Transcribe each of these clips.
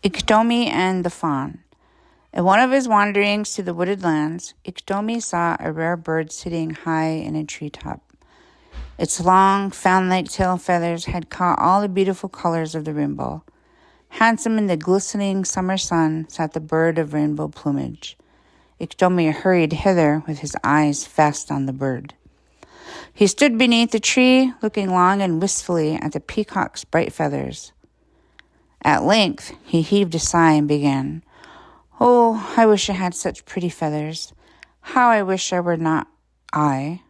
Iktomi and the Fawn. In one of his wanderings to the wooded lands, Iktomi saw a rare bird sitting high in a treetop. Its long, fan-like tail feathers had caught all the beautiful colors of the rainbow. Handsome in the glistening summer sun sat the bird of rainbow plumage. Iktomi hurried hither with his eyes fast on the bird. He stood beneath the tree, looking long and wistfully at the peacock's bright feathers. At length, he heaved a sigh and began, "Oh, I wish I had such pretty feathers. How I wish I were not I.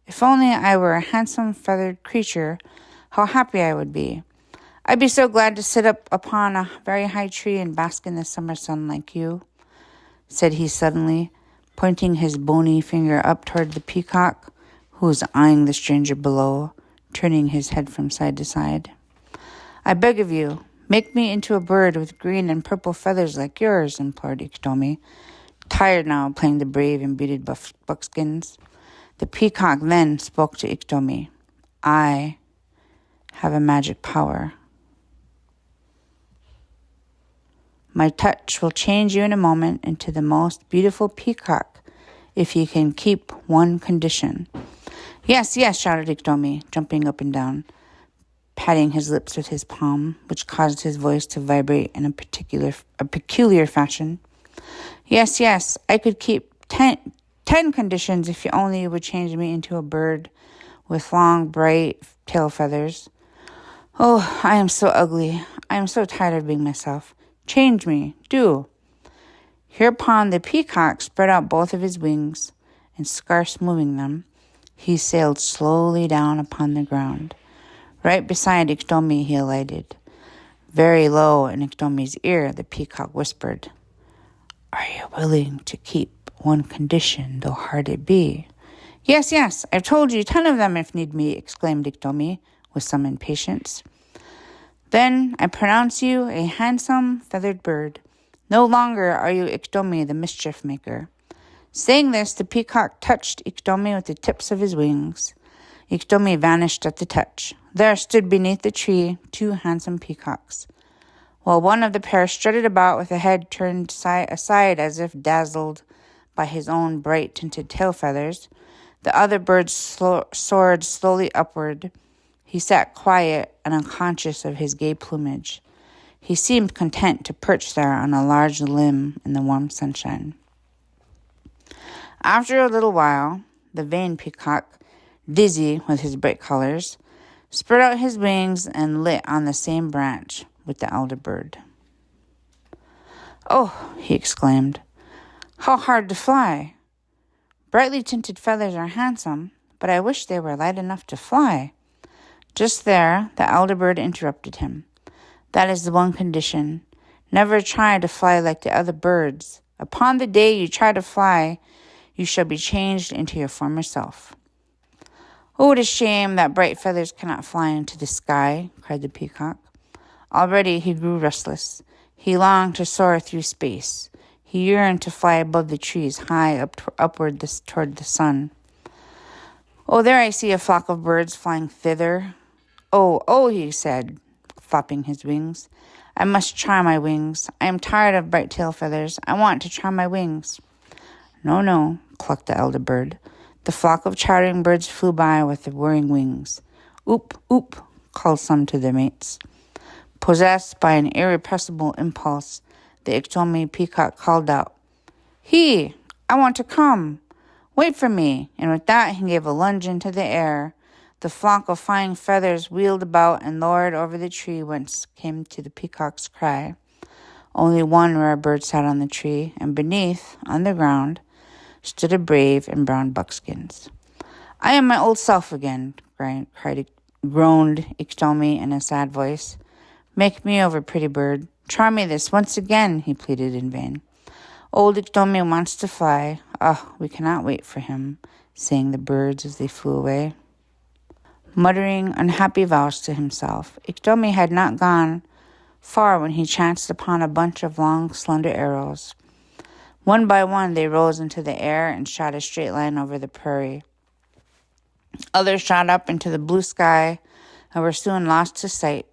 If only I were a handsome feathered creature, how happy I would be. I'd be so glad to sit up upon a very high tree and bask in the summer sun like you," said he suddenly, pointing his bony finger up toward the peacock, who was eyeing the stranger below, turning his head from side to side. "I beg of you, make me into a bird with green and purple feathers like yours," implored Iktomi, tired now of playing the brave and beaded buckskins. The peacock then spoke to Iktomi. "I have a magic power. My touch will change you in a moment into the most beautiful peacock if you can keep one condition." "Yes, yes," shouted Iktomi, jumping up and down, patting his lips with his palm, which caused his voice to vibrate in a peculiar fashion. "Yes, yes, I could keep 10 conditions if you only would change me into a bird with long, bright tail feathers. Oh, I am so ugly. I am so tired of being myself. Change me, do." Hereupon the peacock spread out both of his wings, and scarce moving them, he sailed slowly down upon the ground. Right beside Iktomi he alighted. Very low in Iktomi's ear, the peacock whispered, "Are you willing to keep one condition, though hard it be?" "Yes, yes, I've told you 10 of them if need be," exclaimed Iktomi with some impatience. "Then I pronounce you a handsome feathered bird. No longer are you Iktomi the mischief maker." Saying this, the peacock touched Iktomi with the tips of his wings. Iktomi vanished at the touch. There stood beneath the tree 2 handsome peacocks. While one of the pair strutted about with a head turned aside as if dazzled by his own bright tinted tail feathers, the other bird soared slowly upward. He sat quiet and unconscious of his gay plumage. He seemed content to perch there on a large limb in the warm sunshine. After a little while, the vain peacock, dizzy with his bright colors, spread out his wings and lit on the same branch with the elder bird. "Oh," he exclaimed, "how hard to fly! Brightly tinted feathers are handsome, but I wish they were light enough to fly." Just there, the elder bird interrupted him. "That is the one condition. Never try to fly like the other birds. Upon the day you try to fly, you shall be changed into your former self." "Oh, what a shame that bright feathers cannot fly into the sky," cried the peacock. Already he grew restless. He longed to soar through space. He yearned to fly above the trees, high upward toward the sun. "Oh, there I see a flock of birds flying thither. Oh, oh," he said, flapping his wings. "I must try my wings. I am tired of bright tail feathers. I want to try my wings." "No, no," clucked the elder bird. The flock of chattering birds flew by with the whirring wings. "Oop, oop," called some to their mates. Possessed by an irrepressible impulse, the Iktomi peacock called out, "He! I want to come! Wait for me!" And with that he gave a lunge into the air. The flock of flying feathers wheeled about and lowered over the tree whence came to the peacock's cry. Only one rare bird sat on the tree, and beneath, on the ground, stood a brave in brown buckskins. "I am my old self again," groaned Iktomi in a sad voice. "Make me over, pretty bird. Try me this once again," he pleaded in vain. "Old Iktomi wants to fly. Ah, we cannot wait for him," sang the birds as they flew away. Muttering unhappy vows to himself, Iktomi had not gone far when he chanced upon a bunch of long, slender arrows. One by one they rose into the air and shot a straight line over the prairie. Others shot up into the blue sky and were soon lost to sight.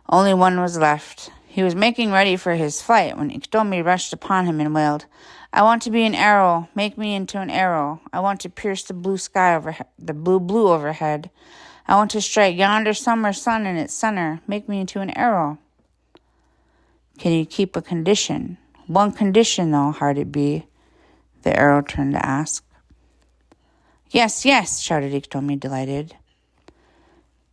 Only one was left. He was making ready for his flight when Iktomi rushed upon him and wailed, "I want to be an arrow. Make me into an arrow. I want to pierce the blue sky overhead, the blue overhead. I want to strike yonder summer sun in its center. Make me into an arrow." "Can you keep a condition? One condition, though, Hearted Bee," the arrow turned to ask. "Yes, yes," shouted Iktomi, delighted.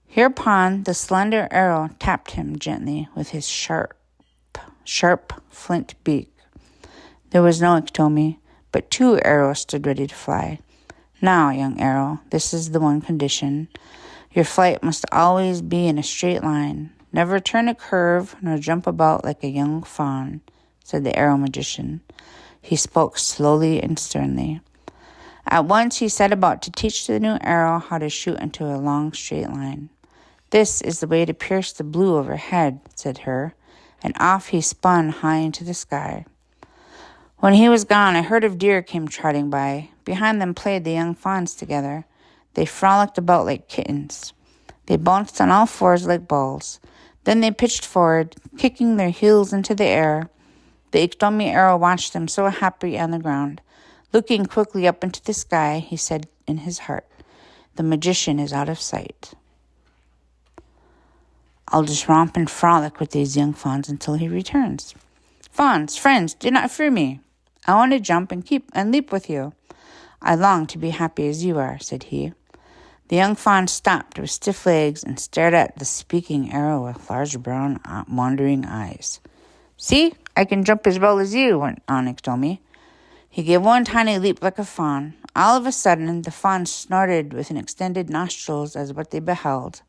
Hereupon the slender arrow tapped him gently with his sharp flint beak. There was no Iktomi, but 2 arrows stood ready to fly. "Now, young arrow, this is the one condition. Your flight must always be in a straight line. Never turn a curve nor jump about like a young fawn," said the arrow magician. He spoke slowly and sternly. At once he set about to teach the new arrow how to shoot into a long straight line. "This is the way to pierce the blue overhead," said her, and off he spun high into the sky. When he was gone, a herd of deer came trotting by. Behind them played the young fawns together. They frolicked about like kittens. They bounced on all fours like balls. Then they pitched forward, kicking their heels into the air. The Iktomi arrow watched them so happy on the ground. Looking quickly up into the sky, he said in his heart, "The magician is out of sight. I'll just romp and frolic with these young fawns until he returns. Fawns, friends, do not fear me. I want to jump and leap with you. I long to be happy as you are," said he. The young fawn stopped with stiff legs and stared at the speaking arrow with large brown wandering eyes. "See, I can jump as well as you," went on Iktomi. He gave one tiny leap like a fawn. All of a sudden, the fawn snorted with an extended nostrils as what they beheld.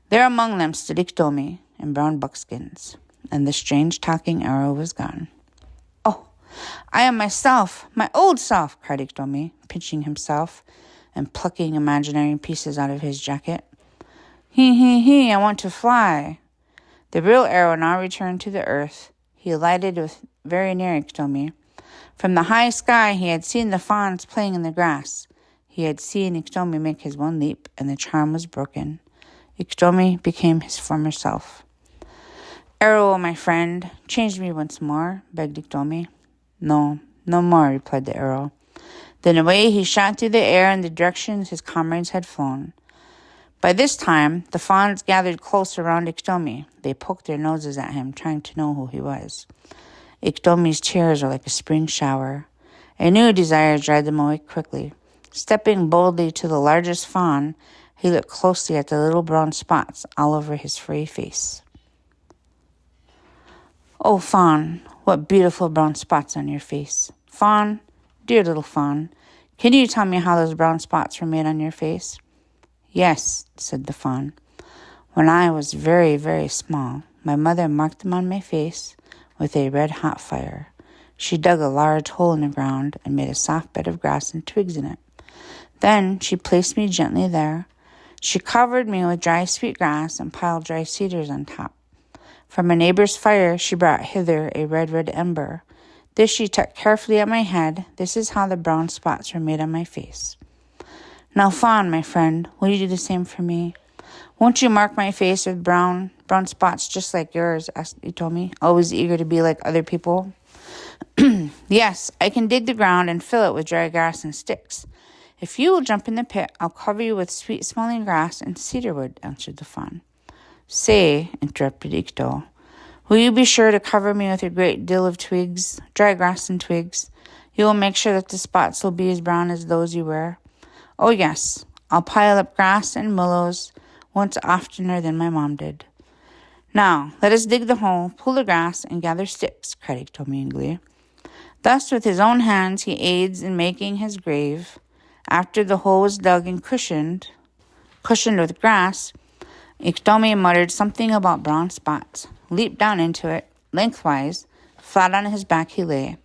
There among them stood Iktomi in brown buckskins, and the strange talking arrow was gone. "Oh, I am myself, my old self," cried Iktomi, pinching himself and plucking imaginary pieces out of his jacket. He, I want to fly." The real arrow now returned to the earth. He alighted very near Iktomi. From the high sky he had seen the fawns playing in the grass. He had seen Iktomi make his one leap, and the charm was broken. Iktomi became his former self. "Arrow, my friend, change me once more," begged Iktomi. "No, no more," replied the arrow. Then away he shot through the air in the direction his comrades had flown. By this time, the fawns gathered close around Iktomi. They poked their noses at him, trying to know who he was. Iktomi's tears were like a spring shower. A new desire dried them away quickly. Stepping boldly to the largest fawn, he looked closely at the little brown spots all over his furry face. "Oh, fawn, what beautiful brown spots on your face. Fawn, dear little fawn, can you tell me how those brown spots were made on your face?" "Yes," said the fawn. "When I was very, very small, my mother marked them on my face with a red-hot fire. She dug a large hole in the ground and made a soft bed of grass and twigs in it. Then she placed me gently there. She covered me with dry sweet grass and piled dry cedars on top. From a neighbor's fire she brought hither a red ember. This she tucked carefully at my head. This is how the brown spots were made on my face. Now, fawn, my friend, will you do the same for me? Won't you mark my face with brown spots just like yours?" asked Iktomi, always eager to be like other people. "Yes, I can dig the ground and fill it with dry grass and sticks. If you will jump in the pit, I'll cover you with sweet-smelling grass and cedar wood," answered the fawn. "Say," interrupted Ikto, "will you be sure to cover me with a great deal of twigs, dry grass and twigs? You will make sure that the spots will be as brown as those you wear?" "Oh, yes, I'll pile up grass and willows once oftener than my mom did." "Now, let us dig the hole, pull the grass, and gather sticks," cried Iktomi in glee. Thus, with his own hands, he aids in making his grave. After the hole was dug and cushioned with grass, Iktomi muttered something about brown spots, leaped down into it, lengthwise, flat on his back he lay.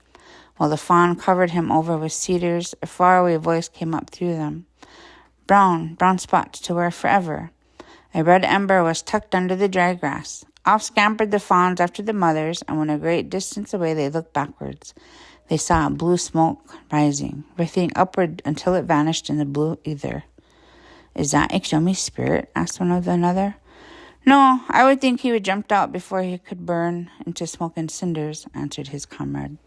While the fawn covered him over with cedars, a faraway voice came up through them. Brown spots to wear forever." A red ember was tucked under the dry grass. Off scampered the fawns after the mothers, and when a great distance away they looked backwards. They saw a blue smoke rising, wreathing upward until it vanished in the blue ether. "Is that Iktomi's spirit?" asked one of another. No, I would think he would jumped out before he could burn into smoke and cinders, answered his comrade.